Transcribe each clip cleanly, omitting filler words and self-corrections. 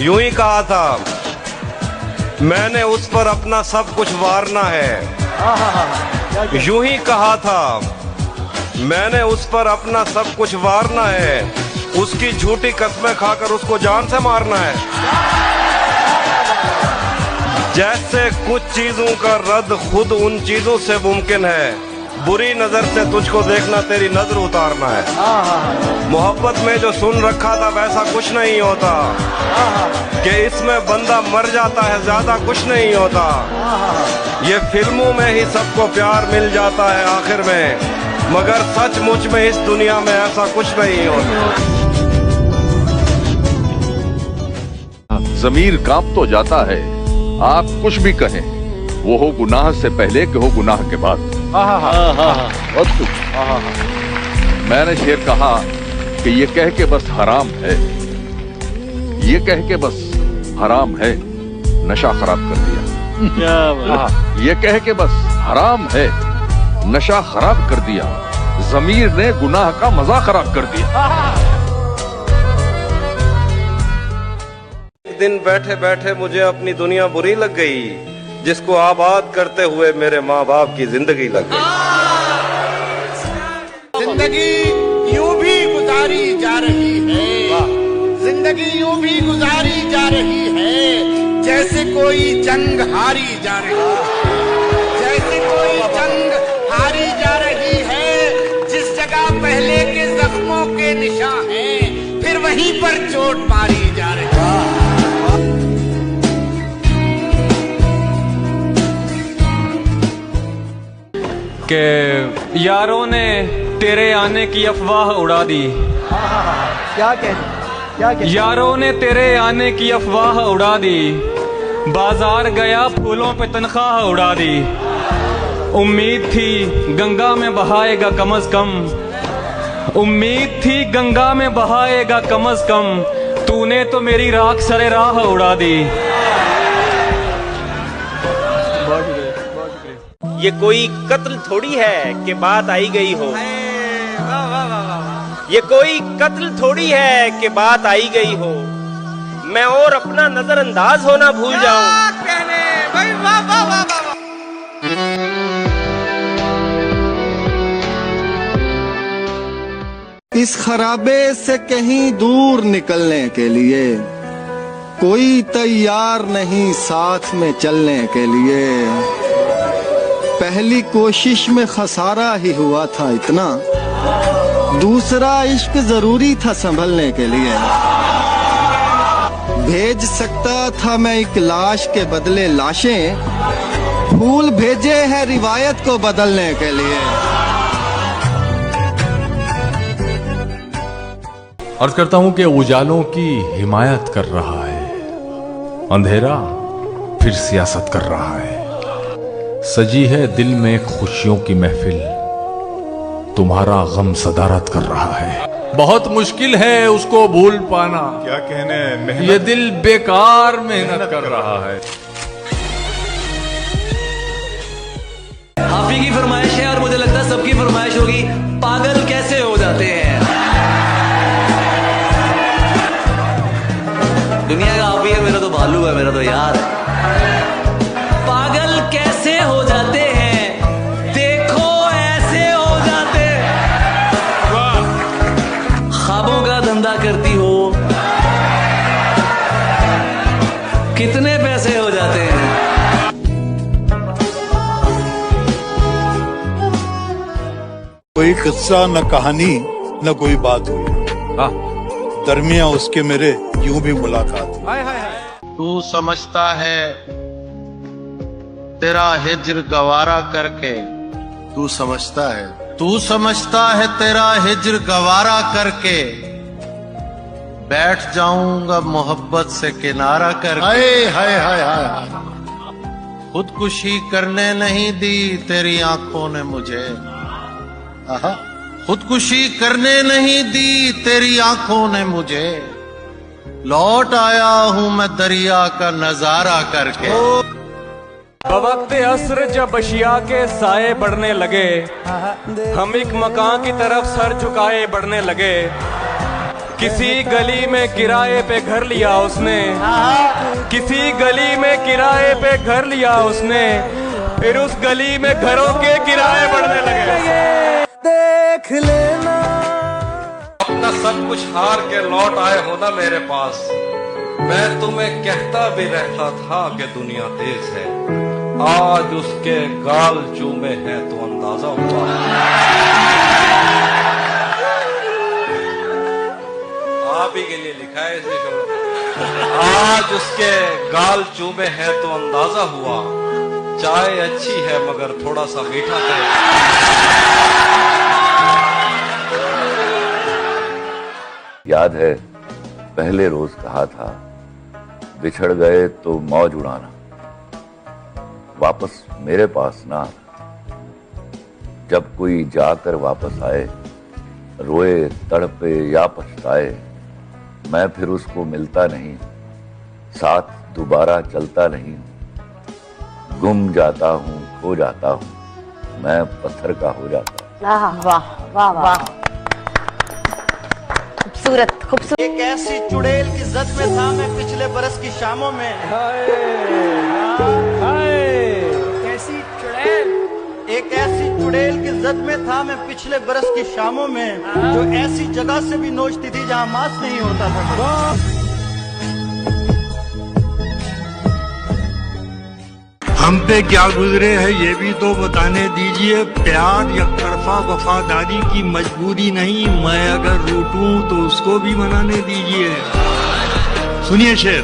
यूं ही कहा था, मैंने उस पर अपना सब कुछ वारना है। यूं ही कहा था, मैंने उस पर अपना सब कुछ वारना है, उसकी झूठी कस्में खाकर उसको जान से मारना है। जैसे कुछ चीजों का रद्द खुद उन चीजों से मुमकिन है, बुरी नजर से तुझको देखना तेरी नजर उतारना है। मोहब्बत में जो सुन रखा था वैसा कुछ नहीं होता, कि इसमें बंदा मर जाता है, ज्यादा कुछ नहीं होता। ये फिल्मों में ही सबको प्यार मिल जाता है आखिर में, मगर सचमुच में इस दुनिया में ऐसा कुछ नहीं होता। ज़मीर कांप तो जाता है, आप कुछ भी कहें, वो हो गुनाह से पहले कि हो गुनाह के बाद। बहुत कुछ। मैंने शेर कहा कि ये कह के बस हराम है, ये कह के बस हराम है, नशा खराब कर दिया। ये कह के बस हराम है, नशा खराब कर दिया, ज़मीर ने गुनाह का मजा खराब कर दिया। एक दिन बैठे बैठे मुझे अपनी दुनिया बुरी लग गई, जिसको आबाद करते हुए मेरे माँ बाप की जिंदगी लग गई। जिंदगी यूं भी गुजारी जा रही है, जिंदगी यूं भी गुजारी जा रही है, जैसे कोई जंग हारी जा रही है, जैसे कोई जंग हारी जा रही है। जिस जगह पहले के जख्मों के निशान हैं, फिर वहीं पर चोट मारी जा रही है। कि यारों ने तेरे आने की अफवाह उड़ा दी। क्या कह यारों ने तेरे आने की अफवाह उड़ा दी, बाजार गया फूलों पे तनख्वाह उड़ा दी। उम्मीद थी गंगा में बहाएगा कम अज कम, उम्मीद थी गंगा में बहाएगा कम अज कम, तूने तो मेरी राख सरे राह उड़ा दी। ये कोई कत्ल थोड़ी है कि बात आई गई हो, ये कोई कत्ल थोड़ी है कि बात आई गई हो, मैं और अपना नजरअंदाज होना भूल जाऊं। इस खराबे से कहीं दूर निकलने के लिए कोई तैयार नहीं साथ में चलने के लिए। पहली कोशिश में खसारा ही हुआ था इतना, दूसरा इश्क जरूरी था संभलने के लिए। भेज सकता था मैं एक लाश के बदले लाशें, फूल भेजे हैं रिवायत को बदलने के लिए। अर्ज करता हूं कि उजालों की हिमायत कर रहा है, अंधेरा फिर सियासत कर रहा है। सजी है दिल में खुशियों की महफिल, तुम्हारा गम सदारत कर रहा है। बहुत मुश्किल है उसको भूल पाना, क्या कहने, ये दिल बेकार मेहनत कर रहा है। आप ही की फरमाइश है और मुझे लगता है सबकी फरमाइश होगी, पागल कैसे हो जाते हैं। दुनिया का आप ही है, मेरा तो भालू है, मेरा तो यार है। पागल कैसे हो जाते हैं, देखो ऐसे हो जाते हैं। ख्वाबों का धंधा करती हो, कितने पैसे हो जाते हैं। कोई किस्सा न कहानी न कोई बात हुई, दरमिया उसके मेरे यूं भी मुलाकात हुई। तू समझता है तेरा हिज्र गवारा करके, तू समझता है, तू समझता है तेरा हिज्र गवारा करके, बैठ जाऊंगा मोहब्बत से किनारा करके। हाय हाय हाय हाय, खुदकुशी करने नहीं दी तेरी आंखों ने मुझे, खुदकुशी करने नहीं दी तेरी आंखों ने मुझे, लौट आया हूं मैं दरिया का नजारा करके। बवक्त असर जब अशिया के साए बढ़ने लगे, हम एक मकान की तरफ सर झुकाए बढ़ने लगे। किसी गली में किराए पे घर लिया उसने, किसी गली में किराए पे घर लिया उसने, फिर उस गली में घरों के किराए बढ़ने लगे। देख लेना अपना सब कुछ हार के लौट आए हो ना मेरे पास, मैं तुम्हें कहता भी रहता था कि दुनिया तेज है, आज उसके गाल चूमे हैं तो अंदाजा हुआ। आप ही के लिए लिखा है इसे शेर। आज उसके गाल चूमे हैं तो अंदाजा हुआ, चाय अच्छी है मगर थोड़ा सा मीठा है। याद है पहले रोज कहा था, बिछड़ गए तो मौज उड़ाना, वापस मेरे पास ना आना। जब कोई जाकर वापस आए, रोए तड़पे या पछताए, मैं फिर उसको मिलता नहीं, साथ दोबारा चलता नहीं, गुम जाता हूँ खो जाता हूँ, मैं पत्थर का हो जाता हूँ। वाह वाह वाह, खूबसूरत खूबसूरत। एक ऐसी चुड़ैल की जद में था मैं पिछले बरस की शामों में। कैसी चुड़ैल, एक ऐसी चुड़ैल की जद में था मैं पिछले बरस की शामों में, जो ऐसी जगह से भी नोचती थी जहाँ मांस नहीं होता था। हम पे क्या गुजरे हैं ये भी तो बताने दीजिए। प्यार या तरफा वफादारी की मजबूरी नहीं, मैं अगर रूठूं तो उसको भी मनाने दीजिए। सुनिए शेर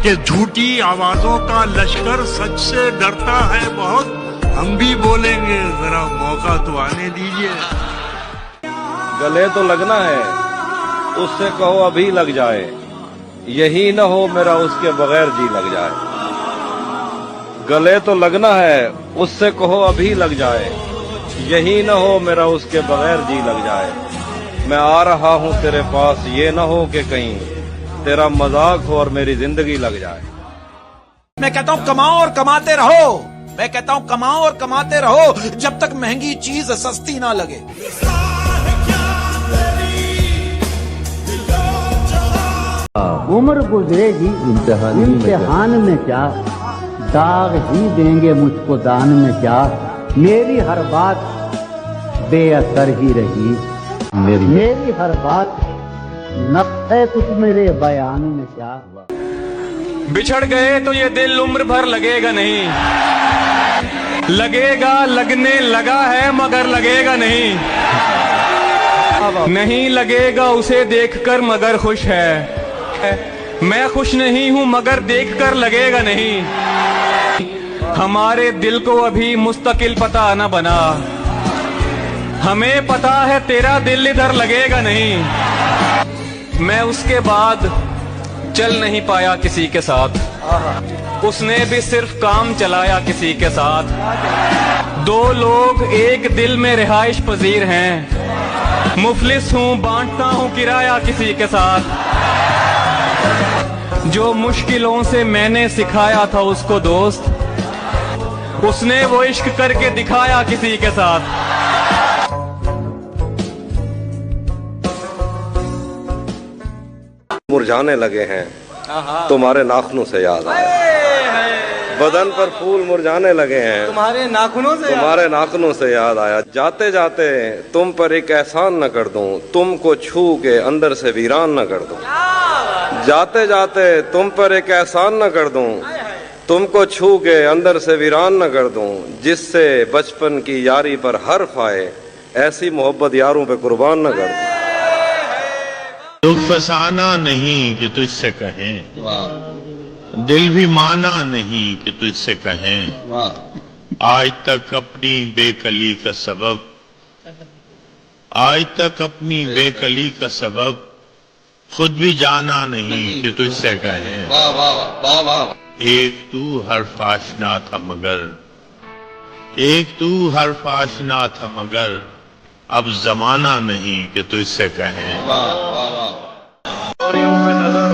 कि झूठी आवाजों का लश्कर सच से डरता है बहुत, हम भी बोलेंगे जरा मौका तो आने दीजिए। गले तो लगना है, उससे कहो अभी लग जाए, यही न हो मेरा उसके बगैर जी लग जाए। गले तो लगना है, उससे कहो अभी लग जाए, यही न हो मेरा उसके बगैर जी लग जाए। मैं आ रहा हूँ तेरे पास, ये न हो कि कहीं तेरा मजाक हो और मेरी जिंदगी लग जाए। मैं कहता हूँ कमाओ और कमाते रहो, मैं कहता हूँ कमाओ और कमाते रहो, जब तक महंगी चीज सस्ती ना लगे। उम्र गुजरेगी इम्तिहान में क्या, दाग ही देंगे मुझको दान में क्या, मेरी हर बात बेअसर ही रही, मेरी हर बात नक्श है कुछ मेरे बयान में क्या। बिछड़ गए तो ये दिल उम्र भर लगेगा नहीं, लगेगा लगने लगा है मगर लगेगा नहीं, नहीं लगेगा उसे देखकर मगर खुश है, मैं खुश नहीं हूं मगर देखकर लगेगा नहीं। हमारे दिल को अभी मुस्तकिल पता न बना, हमें पता है तेरा दिल इधर लगेगा नहीं। मैं उसके बाद चल नहीं पाया किसी के साथ, उसने भी सिर्फ काम चलाया किसी के साथ। दो लोग एक दिल में रिहाइश पजीर हैं, मुफलिस हूँ बांटता हूँ किराया किसी के साथ। जो मुश्किलों से मैंने सिखाया था उसको दोस्त, उसने वो इश्क करके दिखाया किसी के साथ। मुरझाने लगे हैं तुम्हारे नाखूनों से याद आया, बदन पर फूल मुरझाने लगे हैं तुम्हारे नाखूनों से याद आया। जाते जाते तुम पर एक एहसान न कर दूं, तुमको छू के अंदर से वीरान न कर दूं। जाते जाते तुम पर एक एहसान न कर दूं, तुमको छू के अंदर से वीरान न कर दूं। जिससे बचपन की यारी पर हर्फ आए, ऐसी मोहब्बत यारों पे कुर्बान न कर दूं। दुख फसाना नहीं कि तुझसे कहें, दिल भी माना नहीं कि तुझसे कहें। आज तक अपनी बेकली का सबब, आज तक अपनी बेकली का सबब खुद भी जाना नहीं कि तुझसे कहें। एक तू हर्फ आशना था मगर, एक तू हर्फ आशना था मगर, अब जमाना नहीं कि तुझसे कहें। तिजोरियों पे नजर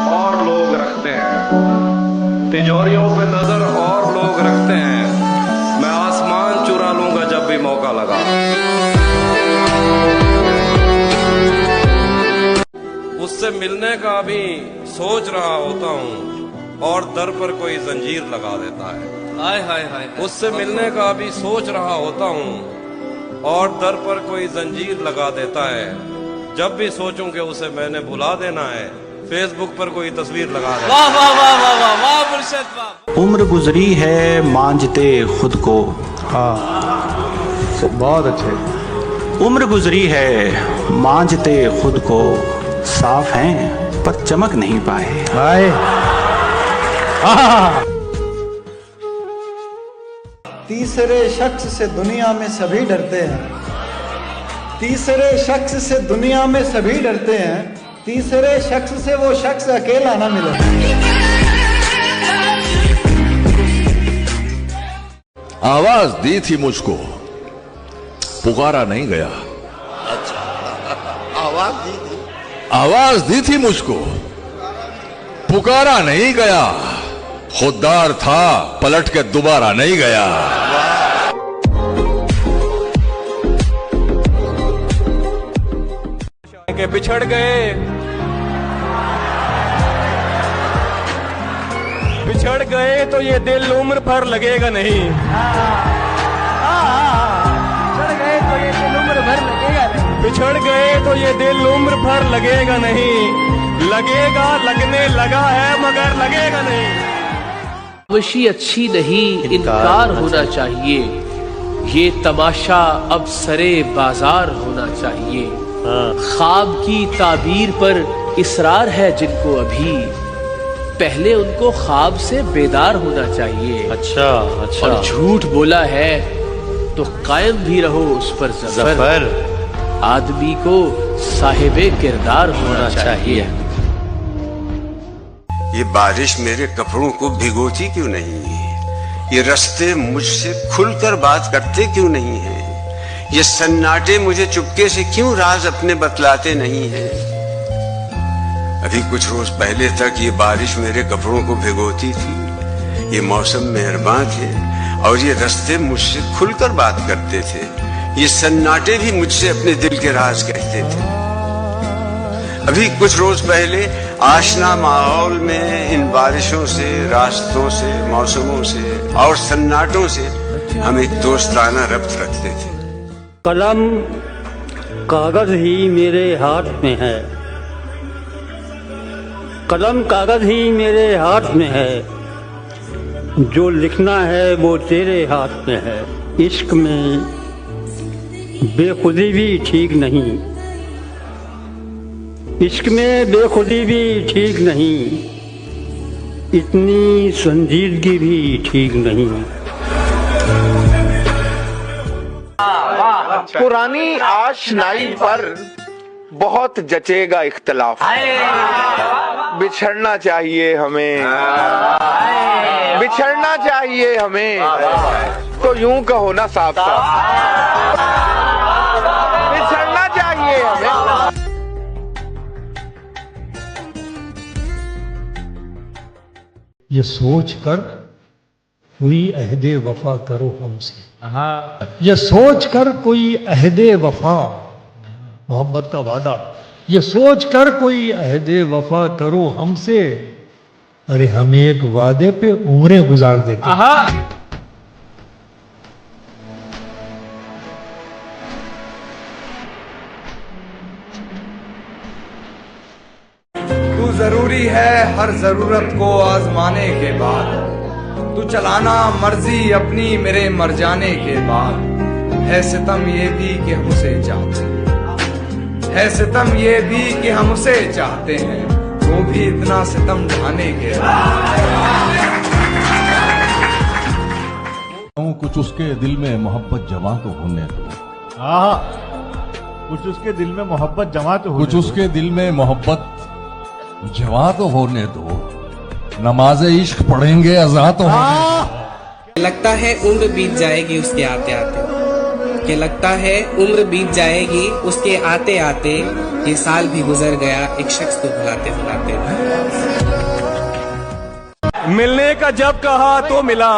और लोग रखते हैं, तिजोरियों पे नजर और लोग रखते हैं, मैं आसमान चुरा लूंगा जब भी मौका लगा। उससे मिलने का भी सोच रहा होता हूँ और दर पर कोई जंजीर लगा देता है। हाय हाय हाय। उससे मिलने का भी सोच रहा होता हूँ और दर पर कोई जंजीर लगा देता है। जब भी सोचूं कि उसे मैंने भुला देना है, फेसबुक पर कोई तस्वीर लगा देता है। वाह वाह वाह वाह वाह वाह मुर्शिद वाह। उम्र गुजरी है मांझते खुद को। हाँ, बहुत अच्छे। उम्र गुजरी है मांझते खुद को, साफ हैं पर चमक नहीं पाए। हाय। तीसरे शख्स से दुनिया में सभी डरते हैं। तीसरे शख्स से दुनिया में सभी डरते हैं। तीसरे शख्स से वो शख्स अकेला ना मिले। आवाज दी थी मुझको, पुकारा नहीं गया। आवाज दी थी मुझको, पुकारा नहीं गया। खुददार था, पलट के दोबारा नहीं गया। के बिछड़ गए, बिछड़ गए तो ये दिल उम्र भर लगेगा नहीं। चढ़ गए तो ये दिल उम्र भर लगेगा नहीं। बिछड़ गए तो ये दिल उम्र भर लगेगा नहीं। लगेगा, लगने लगा है मगर लगेगा नहीं। खुशी अच्छी नहीं, इनकार होना चाहिए। ये तमाशा अब सरे बाजार होना चाहिए। ख्वाब की ताबीर पर इसरार है जिनको अभी, पहले उनको ख्वाब से बेदार होना चाहिए। अच्छा अच्छा। और झूठ बोला है तो कायम भी रहो उस पर ज़फर। आदमी को साहिबे किरदार होना चाहिए। ये बारिश मेरे कपड़ों को भिगोती क्यों नहीं है? ये रास्ते मुझसे खुलकर बात करते क्यों नहीं है? ये सन्नाटे मुझे चुपके से क्यों राज अपने बतलाते नहीं हैं? अभी कुछ रोज पहले तक ये बारिश मेरे कपड़ों को भिगोती थी। ये मौसम मेहरबान थे और ये रास्ते मुझसे खुलकर बात करते थे। ये सन्नाटे भी मुझसे अपने दिल के राज कहते थे। अभी कुछ रोज पहले आशना माहौल में इन बारिशों से, रास्तों से, मौसमों से और सन्नाटों से हम एक दोस्ताना रब्त रखते थे। कलम कागज ही मेरे हाथ में है, कलम कागज ही मेरे हाथ में है। जो लिखना है वो तेरे हाथ में है। इश्क में बेखुदी भी ठीक नहीं, इश्क में बेखुदी भी ठीक नहीं। इतनी संजीदगी भी ठीक नहीं। पुरानी आशनाई पर बहुत जचेगा इख्तलाफ। बिछड़ना चाहिए हमें, बिछड़ना चाहिए हमें, तो यूं कहो ना साफ साफ, बिछड़ना चाहिए हमें। ये सोच कर कोई अहदे वफा करो हमसे। ये सोच कर कोई अहदे वफा, मोहब्बत का वादा, ये सोच कर कोई अहदे वफा करो हमसे। अरे हम एक वादे पे उम्रें गुजार देते। तू जरूरी है हर जरूरत को आजमाने के बाद, तू चलाना मर्जी अपनी मेरे मर जाने के बाद। है सितम ये भी कि हम उसे चाहते हैं, है सितम ये भी कि हम उसे चाहते हैं, वो भी इतना सितम ढाने के बाद। कुछ उसके दिल में मोहब्बत जमा तो होने दो। कुछ उसके दिल में मोहब्बत जमा तो कुछ उसके दिल में मोहब्बत जमा तो होने दो। नमाज इश्क पढ़ेंगे, अज़ा तो होने। लगता है उम्र बीत जाएगी उसके आते आते, कि लगता है उम्र बीत जाएगी उसके आते आते। ये साल भी गुजर गया एक शख्स को भुलाते भुलाते। मिलने का जब कहा तो मिला,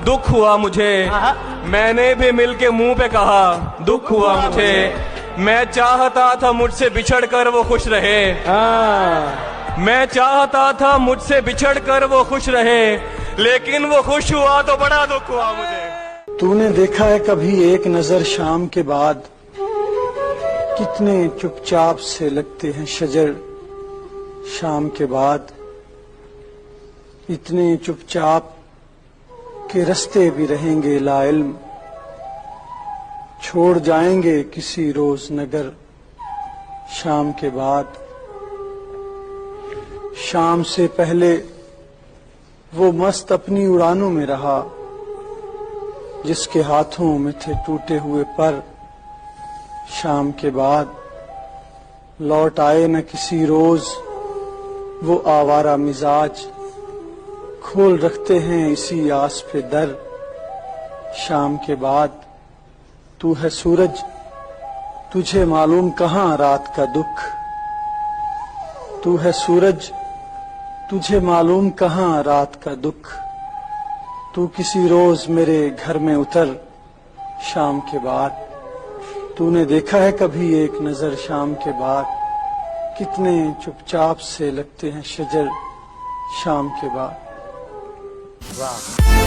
दुख हुआ मुझे। मैंने भी मिल के मुंह पे कहा दुख हुआ मुझे। मैं चाहता था मुझसे बिछड़ कर वो खुश रहे। मैं चाहता था मुझसे बिछड़ कर वो खुश रहे, लेकिन वो खुश हुआ तो बड़ा दुख हुआ मुझे। तूने देखा है कभी एक नजर शाम के बाद, कितने चुपचाप से लगते हैं शजर शाम के बाद, इतने चुपचाप के रास्ते भी रहेंगे लाइल्म, छोड़ जाएंगे किसी रोज नगर शाम के बाद। शाम से पहले वो मस्त अपनी उड़ानों में रहा, जिसके हाथों में थे टूटे हुए पर शाम के बाद। लौट आए न किसी रोज वो आवारा मिजाज, खोल रखते हैं इसी आस पे दर शाम के बाद। तू है सूरज, तुझे मालूम कहाँ रात का दुख, तू है सूरज, तुझे मालूम कहाँ रात का दुख। तू किसी रोज मेरे घर में उतर शाम के बाद। तूने देखा है कभी एक नजर शाम के बाद, कितने चुपचाप से लगते हैं शजर शाम के बाद। वाह।